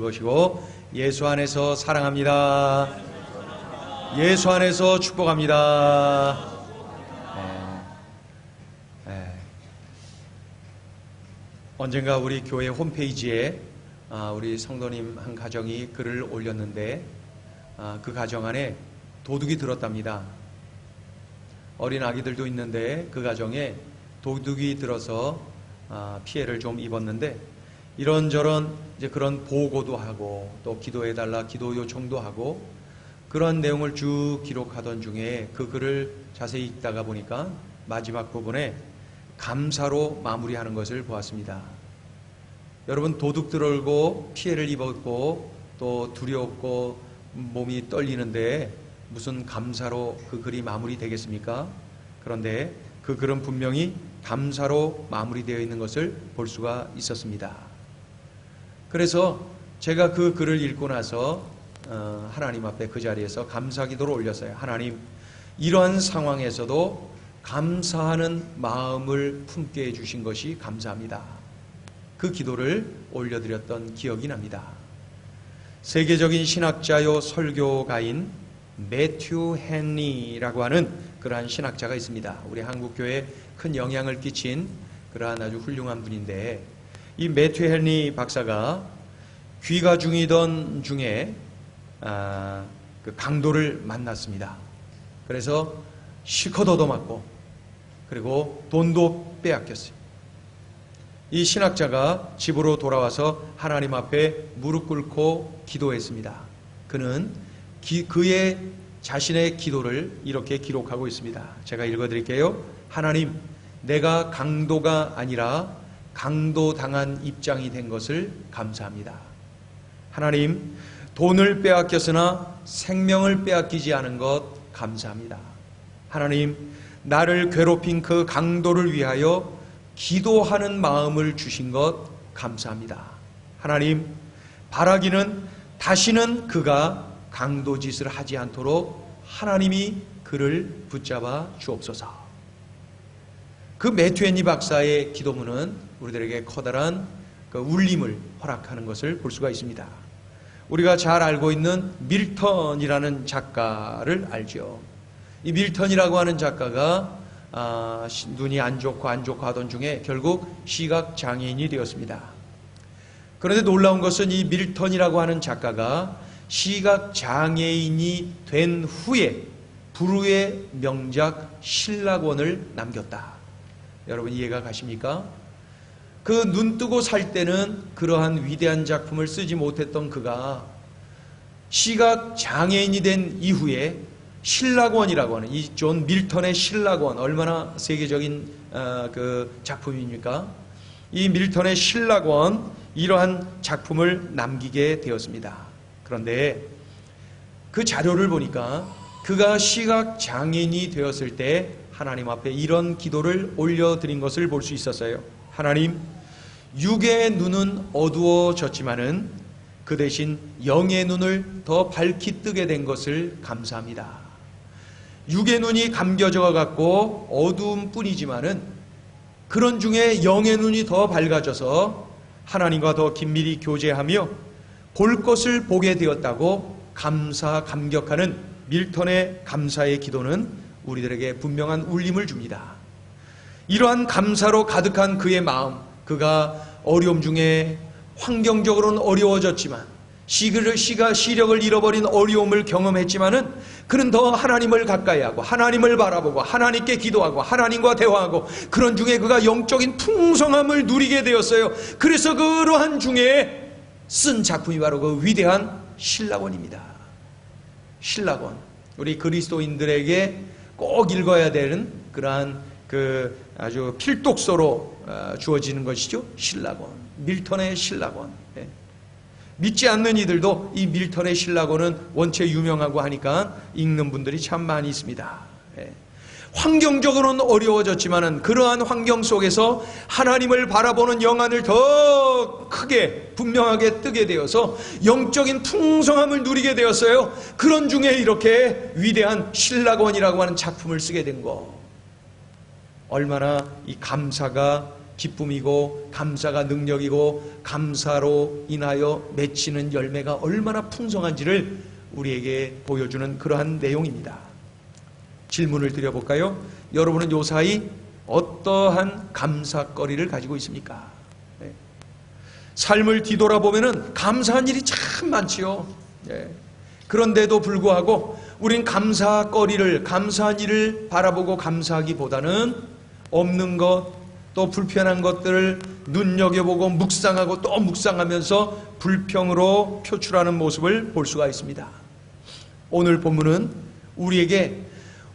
것이고 예수 안에서 사랑합니다. 예수 안에서 축복합니다. 언젠가 우리 교회 홈페이지에 우리 성도님 한 가정이 글을 올렸는데 그 가정 안에 도둑이 들었답니다. 어린 아기들도 있는데 그 가정에 도둑이 들어서 피해를 좀 입었는데 이런저런 이제 그런 보고도 하고 또 기도해달라 기도 요청도 하고 그런 내용을 쭉 기록하던 중에 그 글을 자세히 읽다가 보니까 마지막 부분에 감사로 마무리하는 것을 보았습니다. 여러분, 도둑 들어오고 피해를 입었고 또 두렵고 몸이 떨리는데 무슨 감사로 그 글이 마무리되겠습니까? 그런데 그 글은 분명히 감사로 마무리되어 있는 것을 볼 수가 있었습니다. 그래서 제가 그 글을 읽고 나서 하나님 앞에 그 자리에서 감사 기도를 올렸어요. 하나님, 이러한 상황에서도 감사하는 마음을 품게 해주신 것이 감사합니다. 그 기도를 올려드렸던 기억이 납니다. 세계적인 신학자요 설교가인 매튜 헨리라고 하는 그러한 신학자가 있습니다. 우리 한국교회에 큰 영향을 끼친 그러한 아주 훌륭한 분인데, 이 매튜 헨리 박사가 귀가 중이던 중에 그 강도를 만났습니다. 그래서 실컷 얻어맞고 그리고 돈도 빼앗겼어요. 이 신학자가 집으로 돌아와서 하나님 앞에 무릎 꿇고 기도했습니다. 그는 그의 자신의 기도를 이렇게 기록하고 있습니다. 제가 읽어드릴게요. 하나님, 내가 강도가 아니라 강도당한 입장이 된 것을 감사합니다. 하나님, 돈을 빼앗겼으나 생명을 빼앗기지 않은 것 감사합니다. 하나님, 나를 괴롭힌 그 강도를 위하여 기도하는 마음을 주신 것 감사합니다. 하나님, 바라기는 다시는 그가 강도짓을 하지 않도록 하나님이 그를 붙잡아 주옵소서. 그 매튜 헨리 박사의 기도문은 우리들에게 커다란 그 울림을 허락하는 것을 볼 수가 있습니다. 우리가 잘 알고 있는 밀턴이라는 작가를 알죠. 이 밀턴이라고 하는 작가가 눈이 안 좋고 하던 중에 결국 시각장애인이 되었습니다. 그런데 놀라운 것은 이 밀턴이라고 하는 작가가 시각장애인이 된 후에 불후의 명작 신라권을 남겼다. 여러분, 이해가 가십니까? 그 눈뜨고 살 때는 그러한 위대한 작품을 쓰지 못했던 그가 시각장애인이 된 이후에 신라권이라고 하는 이 존 밀턴의 신라권, 얼마나 세계적인 그 작품입니까? 이 밀턴의 신라권, 이러한 작품을 남기게 되었습니다. 그런데 그 자료를 보니까 그가 시각장애인이 되었을 때 하나님 앞에 이런 기도를 올려드린 것을 볼 수 있었어요. 하나님, 육의 눈은 어두워졌지만은 그 대신 영의 눈을 더 밝히 뜨게 된 것을 감사합니다. 육의 눈이 감겨져 갖고 어두움 뿐이지만은 그런 중에 영의 눈이 더 밝아져서 하나님과 더 긴밀히 교제하며 볼 것을 보게 되었다고 감격하는 밀턴의 감사의 기도는 우리들에게 분명한 울림을 줍니다. 이러한 감사로 가득한 그의 마음, 그가 어려움 중에 환경적으로는 어려워졌지만 시력을 잃어버린 어려움을 경험했지만은 그는 더 하나님을 가까이 하고 하나님을 바라보고 하나님께 기도하고 하나님과 대화하고 그런 중에 그가 영적인 풍성함을 누리게 되었어요. 그래서 그러한 중에 쓴 작품이 바로 그 위대한 신라권입니다. 신라권, 우리 그리스도인들에게 꼭 읽어야 되는 그러한 그 아주 필독서로 주어지는 것이죠. 신라권, 밀턴의 신라권. 믿지 않는 이들도 이 밀턴의 신라권은 원체 유명하고 하니까 읽는 분들이 참 많이 있습니다. 환경적으로는 어려워졌지만은 그러한 환경 속에서 하나님을 바라보는 영안을 더 크게 분명하게 뜨게 되어서 영적인 풍성함을 누리게 되었어요. 그런 중에 이렇게 위대한 신라권이라고 하는 작품을 쓰게 된 거, 얼마나 이 감사가 기쁨이고 감사가 능력이고 감사로 인하여 맺히는 열매가 얼마나 풍성한지를 우리에게 보여주는 그러한 내용입니다. 질문을 드려볼까요? 여러분은 요사이 어떠한 감사거리를 가지고 있습니까? 네. 삶을 뒤돌아보면 감사한 일이 참 많지요. 네. 그런데도 불구하고 우린 감사거리를, 감사한 일을 바라보고 감사하기보다는 없는 것, 또 불편한 것들을 눈여겨보고 묵상하고 또 묵상하면서 불평으로 표출하는 모습을 볼 수가 있습니다. 오늘 본문은 우리에게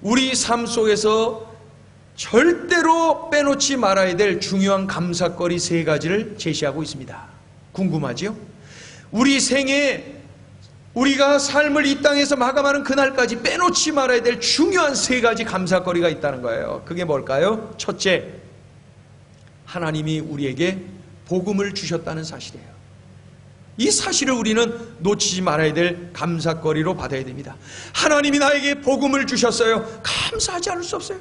우리 삶 속에서 절대로 빼놓지 말아야 될 중요한 감사거리 3가지를 제시하고 있습니다. 궁금하지요? 우리 생에 우리가 삶을 이 땅에서 마감하는 그날까지 빼놓지 말아야 될 중요한 3가지 감사거리가 있다는 거예요. 그게 뭘까요? 첫째, 하나님이 우리에게 복음을 주셨다는 사실이에요. 이 사실을 우리는 놓치지 말아야 될 감사거리로 받아야 됩니다. 하나님이 나에게 복음을 주셨어요. 감사하지 않을 수 없어요.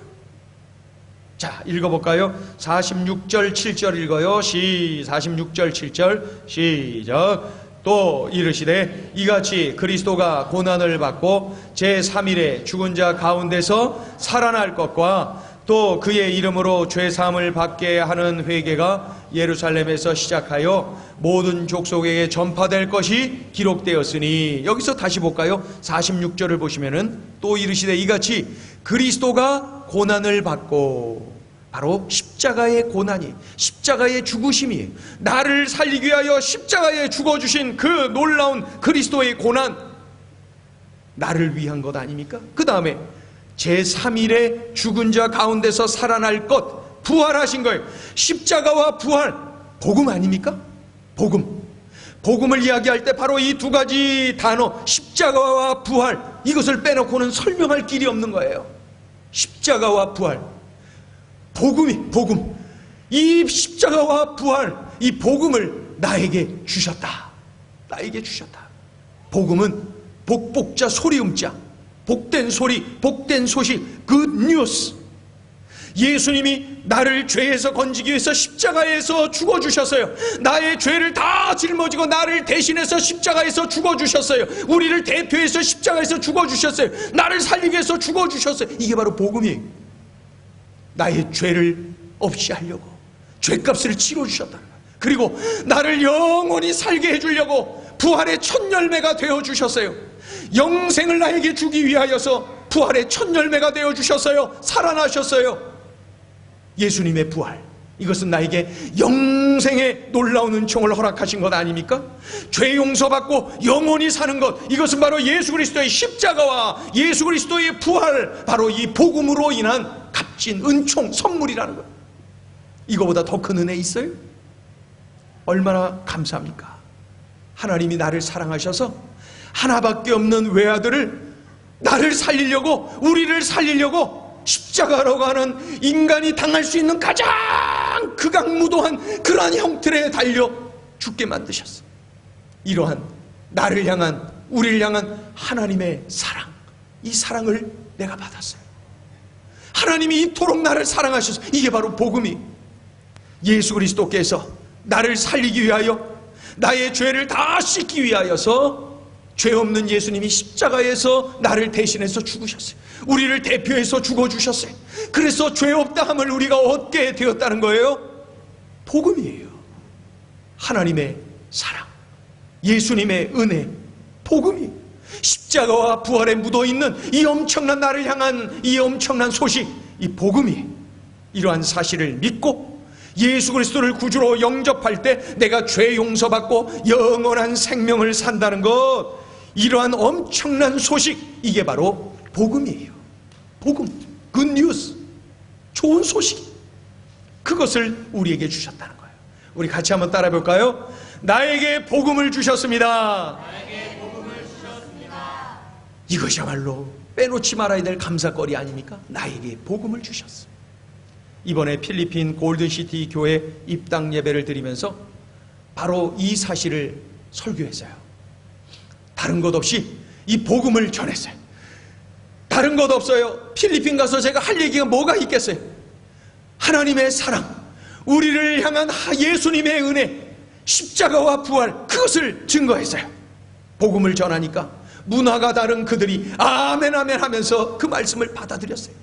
자, 읽어볼까요? 46절 7절 읽어요. 46절 7절 시작. 또 이르시되 이같이 그리스도가 고난을 받고 제3일에 죽은 자 가운데서 살아날 것과 또 그의 이름으로 죄사함을 받게 하는 회개가 예루살렘에서 시작하여 모든 족속에게 전파될 것이 기록되었으니, 여기서 다시 볼까요? 46절을 보시면은 또 이르시되 이같이 그리스도가 고난을 받고, 바로 십자가의 고난이, 십자가의 죽으심이, 나를 살리기 위하여 십자가에 죽어주신 그 놀라운 그리스도의 고난, 나를 위한 것 아닙니까? 그 다음에 제3일에 죽은 자 가운데서 살아날 것, 부활하신 거예요. 십자가와 부활, 복음 아닙니까? 복음. 복음을 이야기할 때 바로 이 2가지 단어, 십자가와 부활, 이것을 빼놓고는 설명할 길이 없는 거예요. 십자가와 부활, 복음. 이 십자가와 부활, 이 복음을 나에게 주셨다. 나에게 주셨다. 복음은 복복자 소리음자, 복된 소리, 복된 소식, good news. 예수님이 나를 죄에서 건지기 위해서 십자가에서 죽어주셨어요. 나의 죄를 다 짊어지고 나를 대신해서 십자가에서 죽어주셨어요. 우리를 대표해서 십자가에서 죽어주셨어요. 나를 살리기 위해서 죽어주셨어요. 이게 바로 복음이에요. 나의 죄를 없이 하려고 죄값을 치러주셨다는 거예요. 그리고 나를 영원히 살게 해주려고 부활의 첫 열매가 되어주셨어요. 영생을 나에게 주기 위하여서 부활의 첫 열매가 되어주셨어요. 살아나셨어요. 예수님의 부활, 이것은 나에게 영생의 놀라운 은총을 허락하신 것 아닙니까? 죄 용서받고 영원히 사는 것, 이것은 바로 예수 그리스도의 십자가와 예수 그리스도의 부활, 바로 이 복음으로 인한 값진 은총, 선물이라는 것. 이거보다 더 큰 은혜 있어요? 얼마나 감사합니까? 하나님이 나를 사랑하셔서 하나밖에 없는 외아들을 나를 살리려고, 우리를 살리려고 십자가라고 하는 인간이 당할 수 있는 가장 극악무도한 그러한 형틀에 달려 죽게 만드셨어. 이러한 나를 향한, 우리를 향한 하나님의 사랑, 이 사랑을 내가 받았어요. 하나님이 이토록 나를 사랑하셔서, 이게 바로 복음이, 예수 그리스도께서 나를 살리기 위하여, 나의 죄를 다 씻기 위하여서 죄 없는 예수님이 십자가에서 나를 대신해서 죽으셨어요. 우리를 대표해서 죽어주셨어요. 그래서 죄 없다함을 우리가 얻게 되었다는 거예요. 복음이에요. 하나님의 사랑, 예수님의 은혜, 복음이, 십자가와 부활에 묻어있는 이 엄청난 나를 향한 이 엄청난 소식, 이 복음이, 이러한 사실을 믿고 예수 그리스도를 구주로 영접할 때 내가 죄 용서받고 영원한 생명을 산다는 것, 이러한 엄청난 소식, 이게 바로 복음이에요. 복음, 굿뉴스, 좋은 소식, 그것을 우리에게 주셨다는 거예요. 우리 같이 한번 따라해 볼까요? 나에게 복음을 주셨습니다. 나에게 복음을 주셨습니다. 이것이야말로 빼놓지 말아야 될 감사거리 아닙니까? 나에게 복음을 주셨어요. 이번에 필리핀 골든시티 교회 입당 예배를 드리면서 바로 이 사실을 설교했어요. 다른 것 없이 이 복음을 전했어요. 다른 것 없어요. 필리핀 가서 제가 할 얘기가 뭐가 있겠어요? 하나님의 사랑, 우리를 향한 예수님의 은혜, 십자가와 부활, 그것을 증거했어요. 복음을 전하니까 문화가 다른 그들이 아멘 아멘 하면서 그 말씀을 받아들였어요.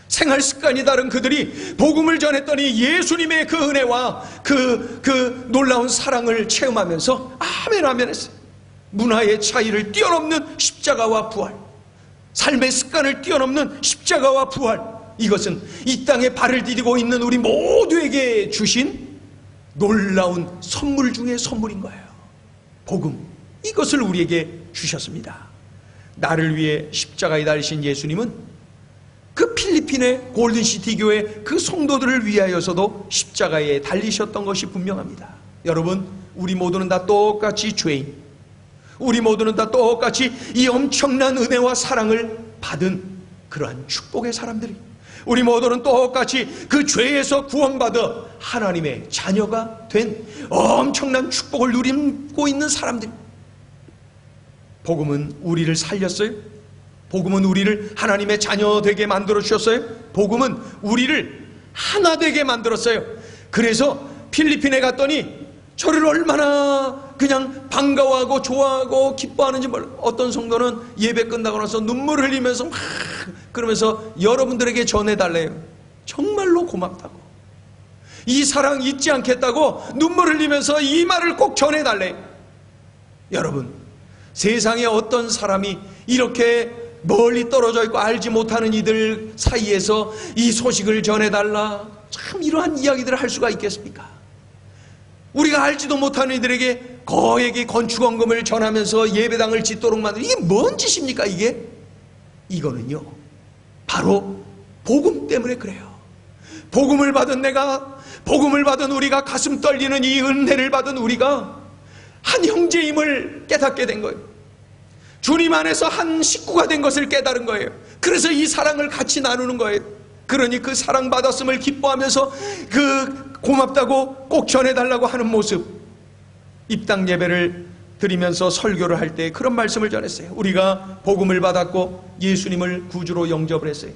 생활 습관이 다른 그들이 복음을 전했더니 예수님의 그 은혜와 그 놀라운 사랑을 체험하면서 아멘 아멘 했어요. 문화의 차이를 뛰어넘는 십자가와 부활, 삶의 습관을 뛰어넘는 십자가와 부활, 이것은 이 땅에 발을 디디고 있는 우리 모두에게 주신 놀라운 선물 중의 선물인 거예요. 복음, 이것을 우리에게 주셨습니다. 나를 위해 십자가에 달리신 예수님은 그 필리핀의 골든시티 교회 그 성도들을 위하여서도 십자가에 달리셨던 것이 분명합니다. 여러분, 우리 모두는 다 똑같이 죄인, 우리 모두는 다 똑같이 이 엄청난 은혜와 사랑을 받은 그러한 축복의 사람들이, 우리 모두는 똑같이 그 죄에서 구원받아 하나님의 자녀가 된 엄청난 축복을 누리고 있는 사람들. 복음은 우리를 살렸어요. 복음은 우리를 하나님의 자녀 되게 만들어 주셨어요. 복음은 우리를 하나 되게 만들었어요. 그래서 필리핀에 갔더니 저를 얼마나 그냥 반가워하고 좋아하고 기뻐하는지 몰라. 어떤 성도는 예배 끝나고 나서 눈물 흘리면서 막 그러면서 여러분들에게 전해달래요. 정말로 고맙다고, 이 사랑 잊지 않겠다고 눈물 흘리면서 이 말을 꼭 전해달래요. 여러분, 세상에 어떤 사람이 이렇게 멀리 떨어져 있고 알지 못하는 이들 사이에서 이 소식을 전해달라, 참 이러한 이야기들을 할 수가 있겠습니까? 우리가 알지도 못하는 이들에게 거액의 건축원금을 전하면서 예배당을 짓도록 만드는, 이게 뭔 짓입니까? 이거는요 바로 복음 때문에 그래요. 복음을 받은 내가, 복음을 받은 우리가, 가슴 떨리는 이 은혜를 받은 우리가 한 형제임을 깨닫게 된 거예요. 주님 안에서 한 식구가 된 것을 깨달은 거예요. 그래서 이 사랑을 같이 나누는 거예요. 그러니 그 사랑받았음을 기뻐하면서 그 고맙다고 꼭 전해달라고 하는 모습, 입당 예배를 드리면서 설교를 할 때 그런 말씀을 전했어요. 우리가 복음을 받았고 예수님을 구주로 영접을 했어요.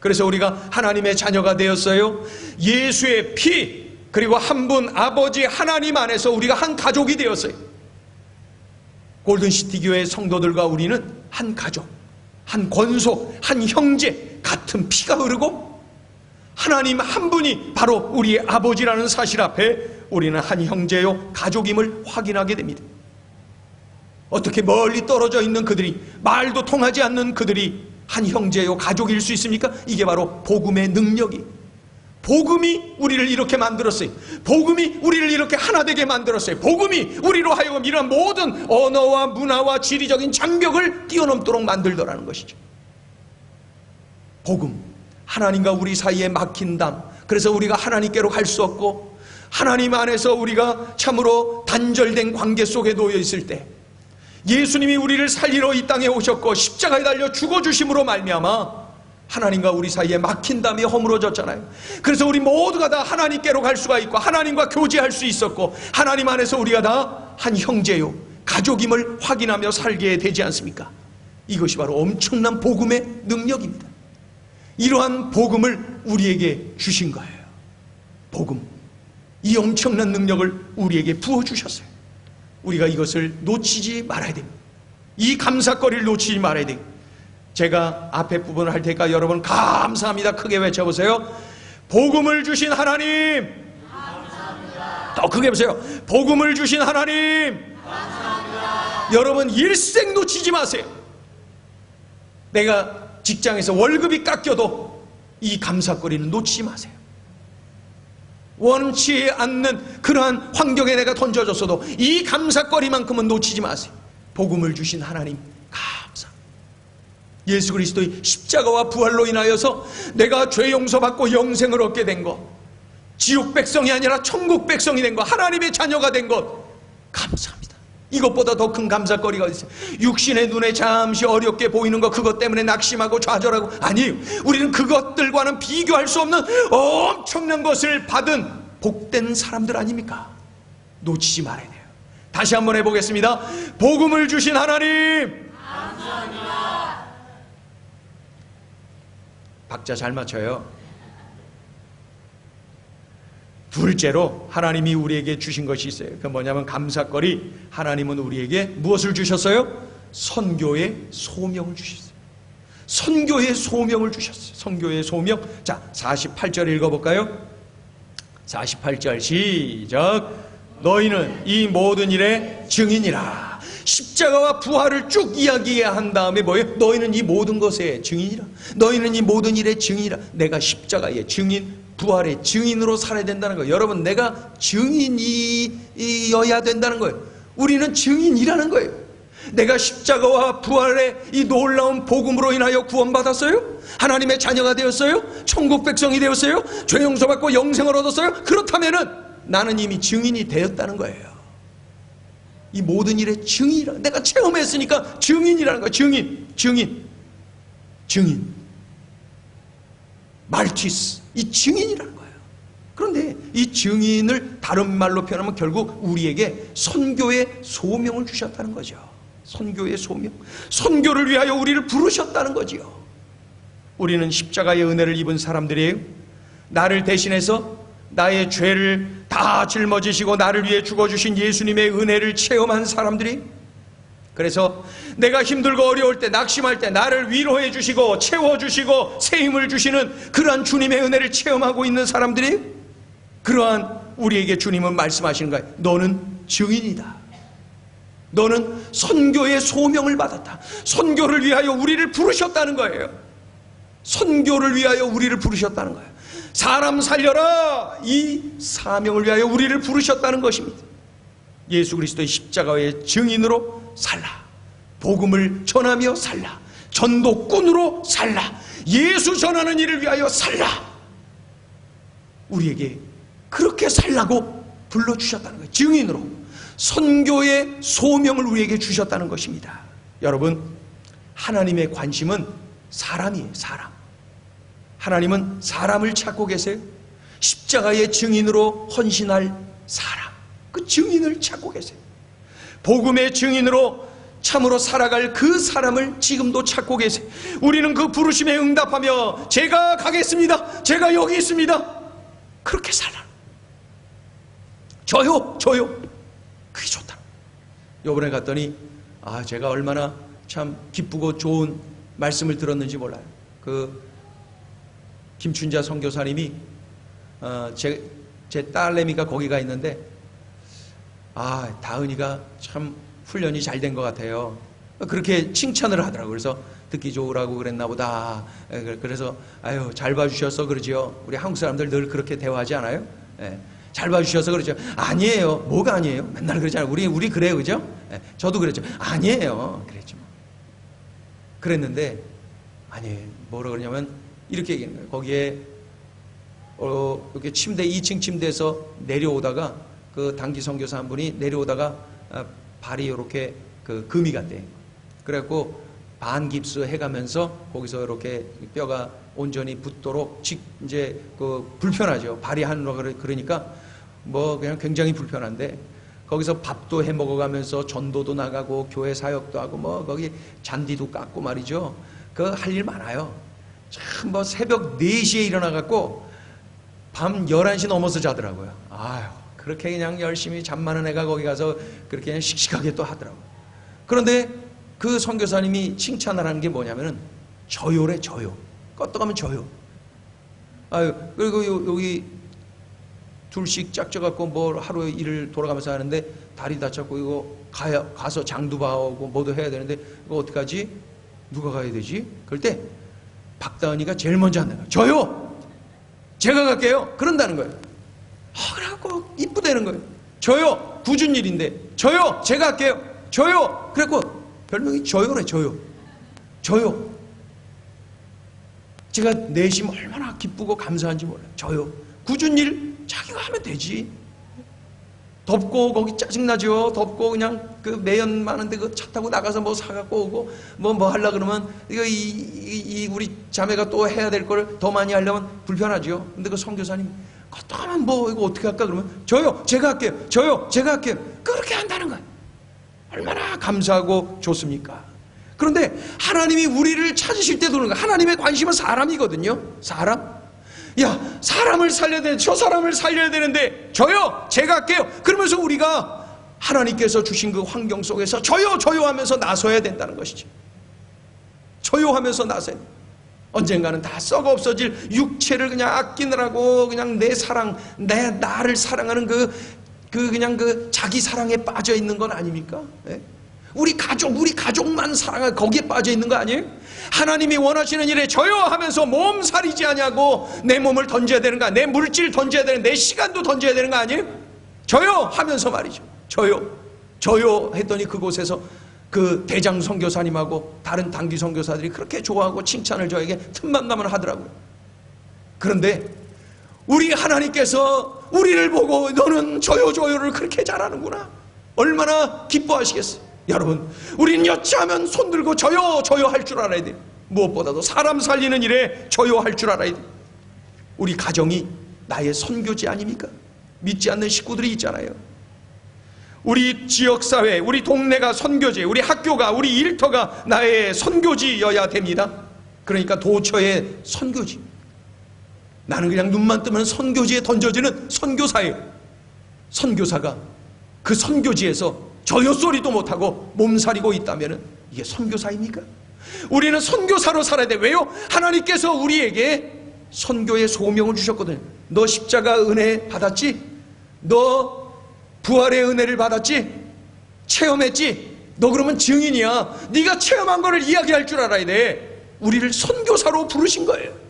그래서 우리가 하나님의 자녀가 되었어요. 예수의 피, 그리고 한 분 아버지 하나님 안에서 우리가 한 가족이 되었어요. 골든시티 교회 성도들과 우리는 한 가족, 한 권속, 한 형제, 같은 피가 흐르고 하나님 한 분이 바로 우리의 아버지라는 사실 앞에 우리는 한 형제요 가족임을 확인하게 됩니다. 어떻게 멀리 떨어져 있는 그들이, 말도 통하지 않는 그들이 한 형제요 가족일 수 있습니까? 이게 바로 복음의 능력이, 복음이 우리를 이렇게 만들었어요. 복음이 우리를 이렇게 하나 되게 만들었어요. 복음이 우리로 하여금 이런 모든 언어와 문화와 지리적인 장벽을 뛰어넘도록 만들더라는 것이죠. 복음, 하나님과 우리 사이에 막힌 담, 그래서 우리가 하나님께로 갈 수 없고 하나님 안에서 우리가 참으로 단절된 관계 속에 놓여 있을 때 예수님이 우리를 살리러 이 땅에 오셨고 십자가에 달려 죽어주심으로 말미암아 하나님과 우리 사이에 막힌 담이 허물어졌잖아요. 그래서 우리 모두가 다 하나님께로 갈 수가 있고 하나님과 교제할 수 있었고 하나님 안에서 우리가 다 한 형제요 가족임을 확인하며 살게 되지 않습니까? 이것이 바로 엄청난 복음의 능력입니다. 이러한 복음을 우리에게 주신 거예요. 복음, 이 엄청난 능력을 우리에게 부어주셨어요. 우리가 이것을 놓치지 말아야 됩니다. 이 감사거리를 놓치지 말아야 됩니다. 제가 앞에 부분을 할 테니까 여러분 감사합니다 크게 외쳐보세요. 복음을 주신 하나님, 감사합니다. 더 크게 보세요. 복음을 주신 하나님, 감사합니다. 여러분 일생 놓치지 마세요. 내가 직장에서 월급이 깎여도 이 감사거리는 놓치지 마세요. 원치 않는 그러한 환경에 내가 던져졌어도 이 감사거리만큼은 놓치지 마세요. 복음을 주신 하나님 감사합니다. 예수 그리스도의 십자가와 부활로 인하여서 내가 죄 용서받고 영생을 얻게 된 것, 지옥 백성이 아니라 천국 백성이 된 것, 하나님의 자녀가 된 것 감사합니다. 이것보다 더 큰 감사거리가 있어요. 육신의 눈에 잠시 어렵게 보이는 것, 그것 때문에 낙심하고 좌절하고, 아니에요. 우리는 그것들과는 비교할 수 없는 엄청난 것을 받은 복된 사람들 아닙니까? 놓치지 말아야 돼요. 다시 한번 해보겠습니다. 복음을 주신 하나님 감사합니다. 박자 잘 맞춰요. 둘째로 하나님이 우리에게 주신 것이 있어요. 그 뭐냐면 감사거리. 하나님은 우리에게 무엇을 주셨어요? 선교의 소명을 주셨어요. 선교의 소명을 주셨어요. 선교의 소명. 자, 48절 읽어볼까요? 48절 시작. 너희는 이 모든 일의 증인이라. 십자가와 부활을 쭉 이야기한 다음에 뭐예요? 너희는 이 모든 것의 증인이라. 너희는 이 모든 일의 증인이라. 내가 십자가의 증인, 부활의 증인으로 살아야 된다는 거예요. 여러분, 내가 증인이어야 된다는 거예요. 우리는 증인이라는 거예요. 내가 십자가와 부활의 이 놀라운 복음으로 인하여 구원받았어요? 하나님의 자녀가 되었어요? 천국 백성이 되었어요? 죄 용서받고 영생을 얻었어요? 그렇다면은 나는 이미 증인이 되었다는 거예요. 이 모든 일의 증인이라. 내가 체험했으니까 증인이라는 거예요. 증인. 말티스. 이 증인이라는 거예요. 그런데 이 증인을 다른 말로 표현하면 결국 우리에게 선교의 소명을 주셨다는 거죠. 선교의 소명. 선교를 위하여 우리를 부르셨다는 거지요. 우리는 십자가의 은혜를 입은 사람들이에요. 나를 대신해서 나의 죄를 다 짊어지시고 나를 위해 죽어주신 예수님의 은혜를 체험한 사람들이, 그래서 내가 힘들고 어려울 때, 낙심할 때 나를 위로해 주시고 채워주시고 새 힘을 주시는 그러한 주님의 은혜를 체험하고 있는 사람들이, 그러한 우리에게 주님은 말씀하시는 거예요. 너는 증인이다. 너는 선교의 소명을 받았다. 선교를 위하여 우리를 부르셨다는 거예요. 선교를 위하여 우리를 부르셨다는 거예요. 사람 살려라, 이 사명을 위하여 우리를 부르셨다는 것입니다. 예수 그리스도의 십자가의 증인으로 살라. 복음을 전하며 살라. 전도꾼으로 살라. 예수 전하는 일을 위하여 살라. 우리에게 그렇게 살라고 불러주셨다는 거예요. 증인으로. 선교의 소명을 우리에게 주셨다는 것입니다. 여러분, 하나님의 관심은 사람이에요. 사람. 하나님은 사람을 찾고 계세요. 십자가의 증인으로 헌신할 사람, 그 증인을 찾고 계세요. 복음의 증인으로 참으로 살아갈 그 사람을 지금도 찾고 계세요. 우리는 그 부르심에 응답하며 제가 가겠습니다. 제가 여기 있습니다. 그렇게 살아. 저요. 그게 좋다. 요번에 갔더니 제가 얼마나 참 기쁘고 좋은 말씀을 들었는지 몰라요. 그 김춘자 선교사님이 제 딸내미가 거기가 있는데 다은이가 참 훈련이 잘 된 것 같아요. 그렇게 칭찬을 하더라고요. 그래서 듣기 좋으라고 그랬나 보다. 그래서 잘 봐주셔서 그러죠. 우리 한국 사람들 늘 그렇게 대화하지 않아요? 잘 봐주셔서 그러죠. 아니에요. 뭐가 아니에요? 맨날 그러잖아요. 우리 그래요, 그죠? 저도 그랬죠. 아니에요. 그랬죠. 그랬는데 아니에요. 뭐라 그러냐면 이렇게 얘기하는 거예요. 거기에 이렇게 침대 2층 침대에서 내려오다가 그 단기 선교사 한 분이 내려오다가 발이 이렇게 그 금이 갔대. 그래갖고 반깁스 해가면서 거기서 이렇게 뼈가 온전히 붙도록 이제 그 불편하죠. 발이 하늘로 그러니까 뭐 그냥 굉장히 불편한데 거기서 밥도 해 먹어가면서 전도도 나가고 교회 사역도 하고 뭐 거기 잔디도 깎고 말이죠. 그 할 일 많아요. 참 뭐 새벽 4시에 일어나갖고 밤 11시 넘어서 자더라고요. 그렇게 그냥 열심히 잠 많은 애가 거기 가서 그렇게 그냥 씩씩하게 또 하더라고요. 그런데 그 선교사님이 칭찬을 하는 게 뭐냐면은 저요래, 저요. 껐떡하면 저요. 그리고 여기 둘씩 짝져갖고 뭐 하루 일을 돌아가면서 하는데 다리 다쳤고 이거 가서 장도 봐오고 뭐도 해야 되는데 이거 어떡하지? 누가 가야 되지? 그럴 때 박다은이가 제일 먼저 한다는 거예요. 저요! 제가 갈게요. 그런다는 거예요. 그래갖고 이쁘다는 거예요. 저요! 굳은 일인데 저요! 제가 할게요. 저요! 그래갖고 별명이 저요래. 저요. 제가 내심 얼마나 기쁘고 감사한지 몰라요. 저요. 굳은 일 자기가 하면 되지. 덥고 거기 짜증나죠. 덥고 그냥 그 매연 많은데 그 차 타고 나가서 뭐 사갖고 오고 뭐 하려 그러면 이거 이 우리 자매가 또 해야 될 걸 더 많이 하려면 불편하죠. 근데 그 선교사님 걷다가면 뭐 이거 어떻게 할까 그러면 저요. 제가 할게요. 저요. 제가 할게요. 그렇게 한다는 거예요. 얼마나 감사하고 좋습니까? 그런데 하나님이 우리를 찾으실 때도 그런 거예요. 하나님의 관심은 사람이거든요. 사람. 야, 사람을 살려야 되는데, 저 사람을 살려야 되는데, 저요, 제가 할게요. 그러면서 우리가 하나님께서 주신 그 환경 속에서 저요, 저요 하면서 나서야 된다는 것이죠. 저요 하면서 나서야 돼요. 언젠가는 다 썩어 없어질 육체를 그냥 아끼느라고 그냥 내 사랑, 나를 사랑하는 그냥 그 자기 사랑에 빠져 있는 건 아닙니까? 예? 우리 가족만 사랑하고 거기에 빠져 있는 거 아니에요? 하나님이 원하시는 일에 저요 하면서 몸살이지 아니하고 내 몸을 던져야 되는 거, 내 물질 던져야 되는, 내 시간도 던져야 되는 거 아니에요? 저요 하면서 말이죠. 저요 했더니 그곳에서 그 대장 선교사님하고 다른 단기 선교사들이 그렇게 좋아하고 칭찬을 저에게 틈만 나면 하더라고요. 그런데 우리 하나님께서 우리를 보고 너는 저요를 그렇게 잘하는구나, 얼마나 기뻐하시겠어요. 여러분, 우리는 여차하면 손들고 저요 할 줄 알아야 돼요. 무엇보다도 사람 살리는 일에 저요 할 줄 알아야 돼요. 우리 가정이 나의 선교지 아닙니까? 믿지 않는 식구들이 있잖아요. 우리 지역사회, 우리 동네가 선교지, 우리 학교가, 우리 일터가 나의 선교지여야 됩니다. 그러니까 도처의 선교지. 나는 그냥 눈만 뜨면 선교지에 던져지는 선교사예요. 선교사가 그 선교지에서 저요 소리도 못하고 몸살이고 있다면 이게 선교사입니까? 우리는 선교사로 살아야 돼. 왜요? 하나님께서 우리에게 선교의 소명을 주셨거든요. 너 십자가 은혜 받았지? 너 부활의 은혜를 받았지? 체험했지? 너 그러면 증인이야. 네가 체험한 거를 이야기할 줄 알아야 돼. 우리를 선교사로 부르신 거예요.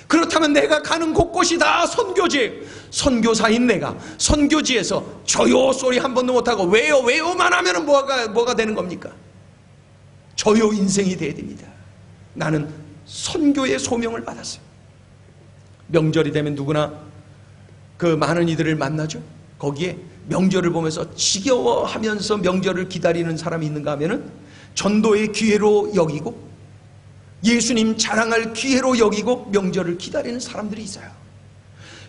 그렇다면 내가 가는 곳곳이 다 선교지. 선교사인 내가 선교지에서 저요 소리 한 번도 못하고 왜요만 하면 뭐가 되는 겁니까? 저요 인생이 돼야 됩니다. 나는 선교의 소명을 받았어요. 명절이 되면 누구나 그 많은 이들을 만나죠. 거기에 명절을 보면서 지겨워하면서 명절을 기다리는 사람이 있는가 하면은 전도의 기회로 여기고 예수님 자랑할 기회로 여기고 명절을 기다리는 사람들이 있어요.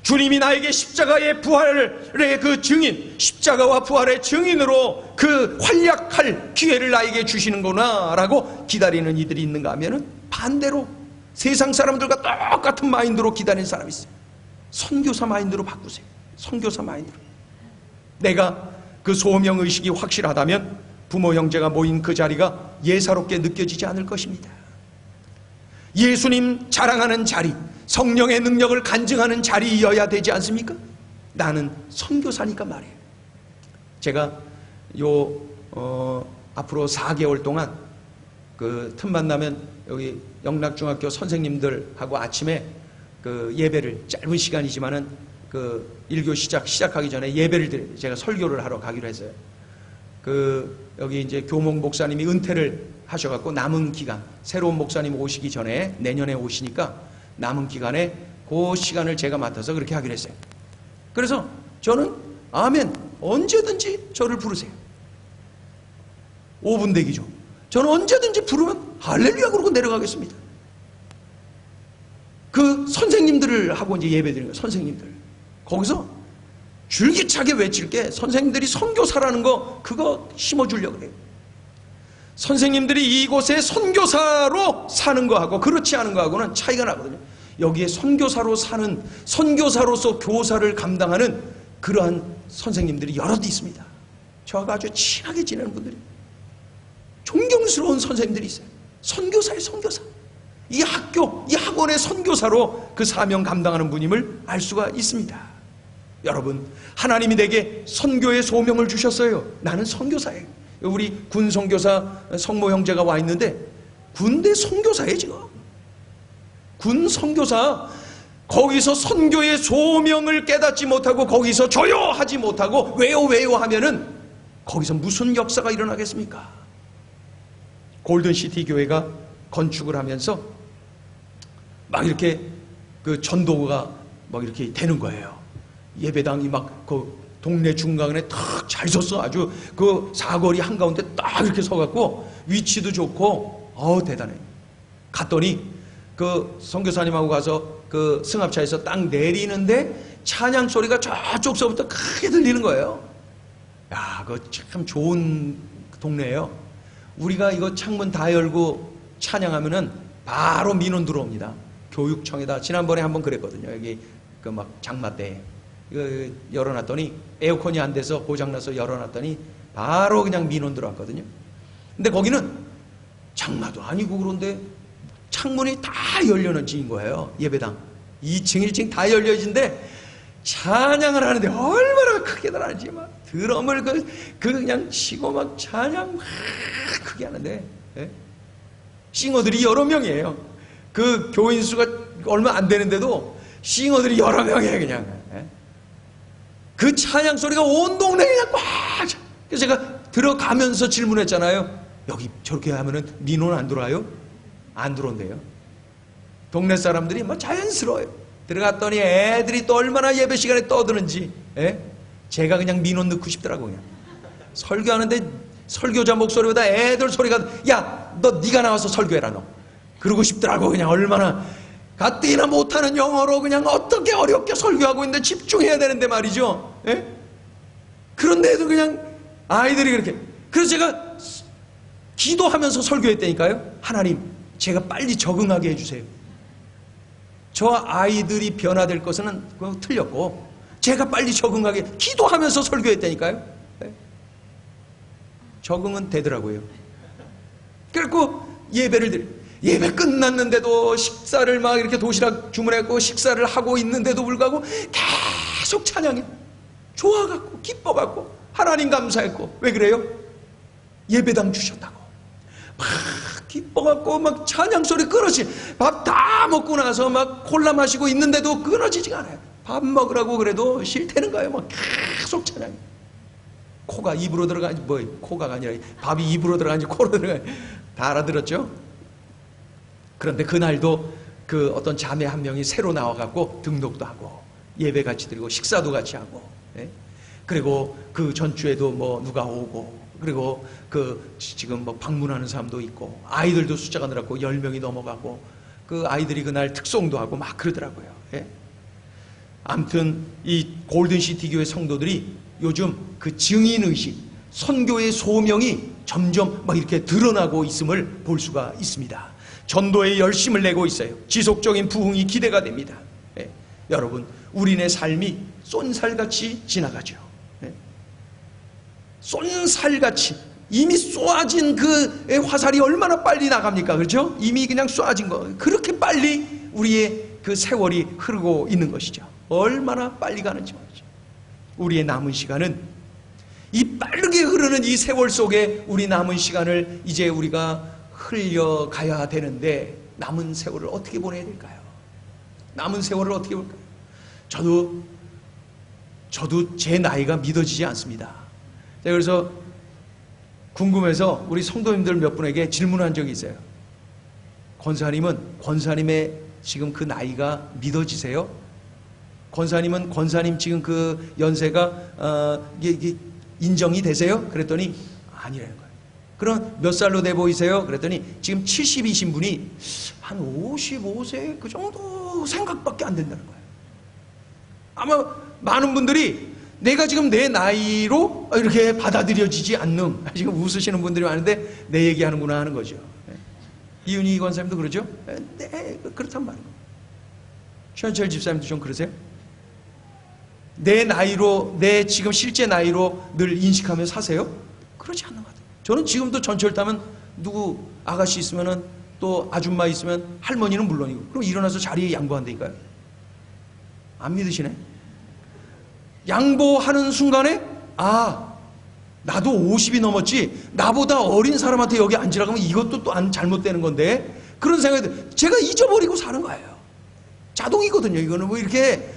주님이 나에게 십자가의 부활의 그 증인, 십자가와 부활의 증인으로 그 활약할 기회를 나에게 주시는구나 라고 기다리는 이들이 있는가 하면은 반대로 세상 사람들과 똑같은 마인드로 기다리는 사람이 있어요. 선교사 마인드로 바꾸세요. 선교사 마인드로. 내가 그 소명의식이 확실하다면 부모 형제가 모인 그 자리가 예사롭게 느껴지지 않을 것입니다. 예수님 자랑하는 자리, 성령의 능력을 간증하는 자리여야 되지 않습니까? 나는 선교사니까 말이에요. 제가 앞으로 4개월 동안 그 틈만 나면 여기 영락중학교 선생님들하고 아침에 그 예배를, 짧은 시간이지만은 그 일교 시작하기 전에 예배를 제가 설교를 하러 가기로 했어요. 그 여기 이제 교목 목사님이 은퇴를 하셔갖고 남은 기간, 새로운 목사님 오시기 전에 내년에 오시니까 남은 기간에 그 시간을 제가 맡아서 그렇게 하기로 했어요. 그래서 저는 아멘, 언제든지 저를 부르세요. 5분 대기죠. 저는 언제든지 부르면 할렐루야 그러고 내려가겠습니다. 그 선생님들을 하고 이제 예배 드리는 거예요. 선생님들 거기서 줄기차게 외칠 게, 선생님들이 선교사라는 거 그거 심어주려고 그래요. 선생님들이 이곳에 선교사로 사는 거하고 그렇지 않은 거하고는 차이가 나거든요. 여기에 선교사로 사는, 선교사로서 교사를 감당하는 그러한 선생님들이 여럿 있습니다. 저하고 아주 친하게 지내는 분들이, 존경스러운 선생님들이 있어요. 선교사의 선교사. 이 학교, 이 학원의 선교사로 그 사명 감당하는 분임을 알 수가 있습니다. 여러분, 하나님이 내게 선교의 소명을 주셨어요. 나는 선교사예요. 우리 군 선교사 성모 형제가 와 있는데 군대 선교사예요. 지금 군 선교사, 거기서 선교의 소명을 깨닫지 못하고 거기서 저요 하지 못하고 왜요 하면은 거기서 무슨 역사가 일어나겠습니까? 골든시티 교회가 건축을 하면서 막 이렇게 그 전도가 막 이렇게 되는 거예요. 예배당이 막 그 동네 중간에 탁 잘 섰어. 아주 그 사거리 한가운데 딱 이렇게 서갖고 위치도 좋고 대단해. 갔더니 그 선교사님하고 가서 그 승합차에서 딱 내리는데 찬양 소리가 저쪽서부터 크게 들리는 거예요. 야, 그거 참 좋은 동네예요. 우리가 이거 창문 다 열고 찬양하면은 바로 민원 들어옵니다. 교육청에다 지난번에 한번 그랬거든요. 여기 그 막 장마 때 열어놨더니 에어컨이 안 돼서 고장나서 열어놨더니 바로 그냥 민원 들어왔거든요. 근데 거기는 장마도 아니고 그런데 창문이 다 열려놓은 거예요. 예배당 2층 1층 다 열려진데 찬양을 하는데 얼마나 크게들 하는지 막 드럼을 그냥 치고 막 찬양 막 크게 하는데, 예? 싱어들이 여러 명이에요. 그 교인 수가 얼마 안 되는데도 싱어들이 여러 명이에요. 그냥, 예? 그 찬양 소리가 온 동네에 그냥 꽉 차. 그래서 제가 들어가면서 질문했잖아요. 여기 저렇게 하면은 민원 안 들어와요? 안 들어온대요. 동네 사람들이 막 자연스러워요. 들어갔더니 애들이 또 얼마나 예배 시간에 떠드는지, 예? 제가 그냥 민원 넣고 싶더라고요. 그냥. 설교하는데 설교자 목소리보다 애들 소리가, 야, 네가 나와서 설교해라 너. 그러고 싶더라고. 그냥 얼마나 가뜩이나 못하는 영어로 그냥 어떻게 어렵게 설교하고 있는데 집중해야 되는데 말이죠. 예? 그런데도 그냥 아이들이 그렇게. 그래서 제가 기도하면서 설교했다니까요. 하나님, 제가 빨리 적응하게 해주세요. 저 아이들이 변화될 것은 틀렸고 제가 빨리 적응하게 기도하면서 설교했다니까요. 네? 적응은 되더라고요. 그래갖고 예배 끝났는데도 식사를 막 이렇게 도시락 주문했고 식사를 하고 있는데도 불구하고 계속 찬양해. 좋아갖고 기뻐갖고 하나님 감사했고. 왜 그래요? 예배당 주셨다고 막 기뻐갖고 막 찬양 소리 끊어지. 밥 다 먹고 나서 막 콜라 마시고 있는데도 끊어지지가 않아요. 밥 먹으라고 그래도 싫다는 거예요. 막 계속 찬양. 코가 입으로 들어가지 코가 아니라 밥이 입으로 들어가지 코로 들어가. 다 알아들었죠? 그런데 그날도 그 어떤 자매 한 명이 새로 나와갖고 등록도 하고 예배 같이 드리고 식사도 같이 하고, 예? 그리고 그 전주에도 뭐 누가 오고, 그리고 그 지금 뭐 방문하는 사람도 있고, 아이들도 숫자가 늘었고 10명이 넘어가고, 그 아이들이 그날 특송도 하고 막 그러더라고요. 예? 아무튼 이 골든시티 교회 성도들이 요즘 그 증인의식, 선교의 소명이 점점 막 이렇게 드러나고 있음을 볼 수가 있습니다. 전도에 열심을 내고 있어요. 지속적인 부흥이 기대가 됩니다. 예? 여러분, 우리네 삶이 쏜살같이 지나가죠. 예? 쏜살같이 이미 쏘아진 그 화살이 얼마나 빨리 나갑니까? 그렇죠? 이미 그냥 쏘아진 거. 그렇게 빨리 우리의 그 세월이 흐르고 있는 것이죠. 얼마나 빨리 가는지 말이죠. 우리의 남은 시간은 이 빠르게 흐르는 이 세월 속에 우리 남은 시간을 이제 우리가 흘려가야 되는데 남은 세월을 어떻게 보내야 될까요? 남은 세월을 어떻게 볼까요? 저도 제 나이가 믿어지지 않습니다. 그래서 궁금해서 우리 성도님들 몇 분에게 질문한 적이 있어요. 권사님의 지금 그 나이가 믿어지세요? 권사님 지금 그 연세가 이게 인정이 되세요? 그랬더니 아니라는 거예요. 그럼 몇 살로 돼 보이세요? 그랬더니 지금 70이신 분이 한 55세 그 정도 생각밖에 안 된다는 거예요. 아마 많은 분들이 내가 지금 내 나이로 이렇게 받아들여지지 않는, 지금 웃으시는 분들이 많은데 내 얘기하는구나 하는 거죠. 이윤희 권사님도 그러죠? 네, 그렇단 말이에요. 최현철 집사님도 좀 그러세요? 내 나이로, 내 지금 실제 나이로 늘 인식하며 사세요? 그러지 않는 것 같아요. 저는 지금도 전철 타면 누구 아가씨 있으면은 또 아줌마 있으면 할머니는 물론이고, 그럼 일어나서 자리에 양보한다니까요. 안 믿으시네? 양보하는 순간에 나도 50이 넘었지, 나보다 어린 사람한테 여기 앉으라고 하면 이것도 또 잘못되는 건데, 그런 생각이 제가 잊어버리고 사는 거예요. 자동이거든요. 이거는 뭐 이렇게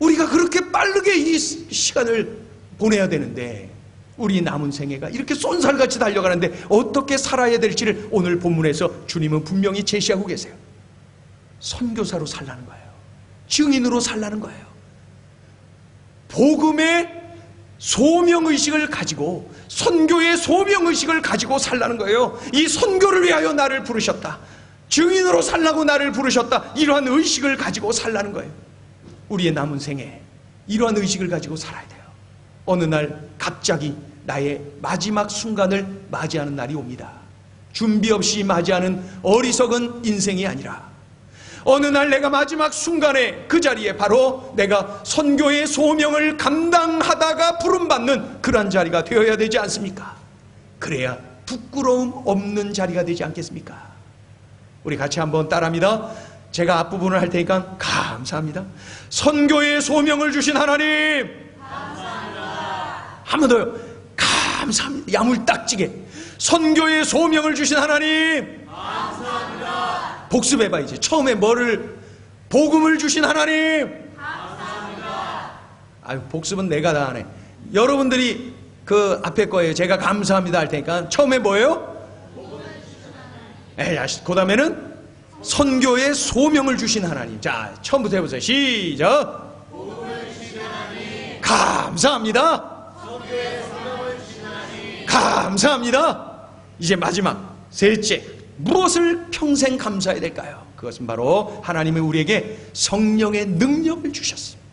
우리가 그렇게 빠르게 이 시간을 보내야 되는데 우리 남은 생애가 이렇게 쏜살같이 달려가는데 어떻게 살아야 될지를 오늘 본문에서 주님은 분명히 제시하고 계세요. 선교사로 살라는 거예요. 증인으로 살라는 거예요. 복음의 소명의식을 가지고, 선교의 소명의식을 가지고 살라는 거예요. 이 선교를 위하여 나를 부르셨다, 증인으로 살라고 나를 부르셨다, 이러한 의식을 가지고 살라는 거예요. 우리의 남은 생에 이러한 의식을 가지고 살아야 돼요. 어느 날 갑자기 나의 마지막 순간을 맞이하는 날이 옵니다. 준비 없이 맞이하는 어리석은 인생이 아니라 어느 날 내가 마지막 순간에 그 자리에 바로 내가 선교의 소명을 감당하다가 부름받는 그러한 자리가 되어야 되지 않습니까? 그래야 부끄러움 없는 자리가 되지 않겠습니까? 우리 같이 한번 따라합니다. 제가 앞부분을 할 테니까 감사합니다. 선교의 소명을 주신 하나님, 감사합니다. 한 번 더요. 감사합니다. 야물딱지게. 선교의 소명을 주신 하나님, 감사합니다. 복습해봐. 이제 처음에 복음을 주신 하나님, 감사합니다. 아유, 복습은 내가 다 하네. 여러분들이 그 앞에 거예요. 제가 감사합니다 할 테니까 처음에 뭐예요? 그 다음에는 선교의 소명을 주신 하나님. 자, 처음부터 해보세요. 시작. 복음을 주신 하나님, 감사합니다. 선교의 소명을 주신 하나님, 감사합니다. 이제 마지막 셋째, 무엇을 평생 감사해야 될까요? 그것은 바로 하나님이 우리에게 성령의 능력을 주셨습니다.